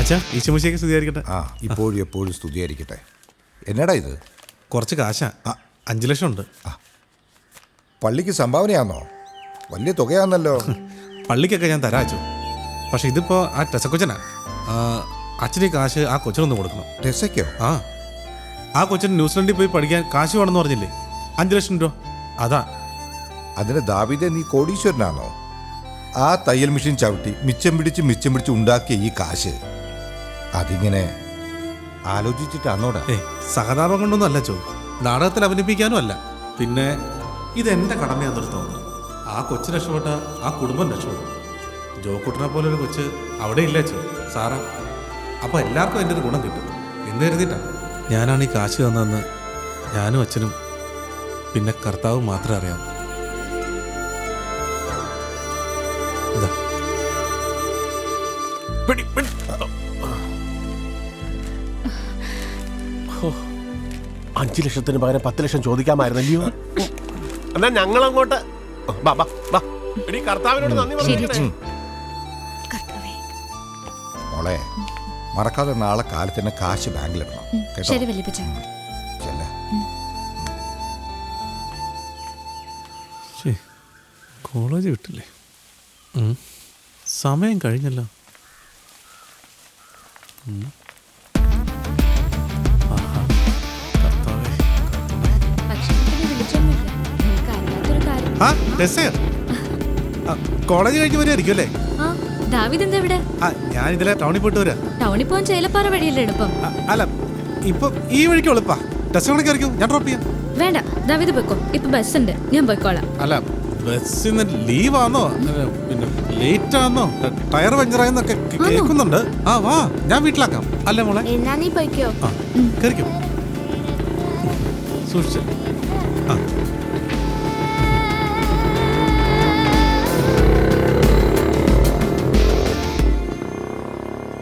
അച്ഛാ ഈശോമിശിഹായ്ക്ക് സ്തുതിയായിരിക്കട്ടെ. ആ ഇപ്പോഴും എപ്പോഴും സ്തുതിയായിരിക്കട്ടെ. എന്നടാ ഇത്? കുറച്ച് കാശാ, 5 ലക്ഷം ഉണ്ട്. പള്ളിക്ക് സംഭാവനയാണോ? വലിയ തുകയാണല്ലോ. പള്ളിക്കൊക്കെ ഞാൻ തരാം അച്ഛൻ. പക്ഷെ ഇതിപ്പോൾ ആ ടെസക്കൊച്ചനാ. അച്ഛന് ഈ കാശ് ആ കൊച്ചിനൊന്ന് കൊടുക്കണം. ടെസയ്ക്കോ? ആ കൊച്ചിന് ന്യൂസിലൻഡിൽ പോയി പഠിക്കാൻ കാശ് വേണമെന്ന് പറഞ്ഞില്ലേ, 5 ലക്ഷം രൂപ. അതാ. അതിന് ദാവീദേ നീ കോടീശ്വരനാണോ? ആ തയ്യൽ മെഷീൻ ചവിട്ടി മിച്ചം പിടിച്ച് ഉണ്ടാക്കിയ ഈ കാശ് അതിങ്ങനെ ആലോചിച്ചിട്ടാണോടാ? സഹതാപം കൊണ്ടൊന്നും അല്ല ചോ, നാടകത്തിൽ അഭിനയിപ്പിക്കാനും അല്ല. പിന്നെ ഇതെന്റെ കടമയാണെന്നൊരു തോന്നുന്നു. ആ കൊച്ചു രക്ഷപ്പെട്ട ആ കുടുംബം രക്ഷപ്പെടും. ജോക്കുട്ടനെ പോലെ ഒരു കൊച്ച് അവിടെ ഇല്ല ചോ സാറാ. അപ്പൊ എല്ലാവർക്കും എൻ്റെ ഒരു ഗുണം കിട്ടും എന്ന് കരുതിയിട്ടാണ് ഞാനാണ് ഈ കാശ് തന്നതെന്ന് ഞാനും അച്ഛനും പിന്നെ കർത്താവും മാത്രമേ അറിയാവൂ. ഇതാ 5 ലക്ഷത്തിന് പകരം 10 ലക്ഷം ചോദിക്കാമായിരുന്നല്ലോ. എന്നാ ഞങ്ങളങ്ങോട്ട് കർത്താവിനോട് നന്ദി പറഞ്ഞു. മോളെ മറക്കാതെ നാളെ കാലത്ത് തന്നെ കാശ് ബാങ്കിലിടണം കേട്ടോ. കോളേജ് വിട്ടില്ലേ? സമയം കഴിഞ്ഞല്ലോ. കോളേജ് കഴിഞ്ഞ് വരുമായിരിക്കും അല്ലേ? ഞാൻ ഇതിലെ ടൗണിൽ പോയിട്ട് വരാം. ടൗണിൽ പോകാൻ ചേലപ്പാറ വഴിയല്ലേ എളുപ്പം? അല്ല ഇപ്പൊ ഈ വഴിക്ക് എളുപ്പാ. ടെസ്റ്റ് കയറിക്കും, ഞാൻ ഡ്രോപ്പ് ചെയ്യാം. വേണ്ട, ദാവീദ് പോയിക്കോ, ഇപ്പൊ ബസ് ഉണ്ട്, ഞാൻ പോയിക്കോളാം. അല്ല ബസ്സിന്ന് ലീവാന്നോ പിന്നെ ലേറ്റ് ആന്നോ ടയർ പഞ്ചറായെന്നൊക്കെ കേൾക്കുന്നുണ്ട്. ആ വാ, ഞാൻ വീട്ടിലാക്കാം. അല്ലേ മോളെ? എന്നാ നീ പോയിക്കോ. കേറിക്കോ, സൂക്ഷിച്ചു.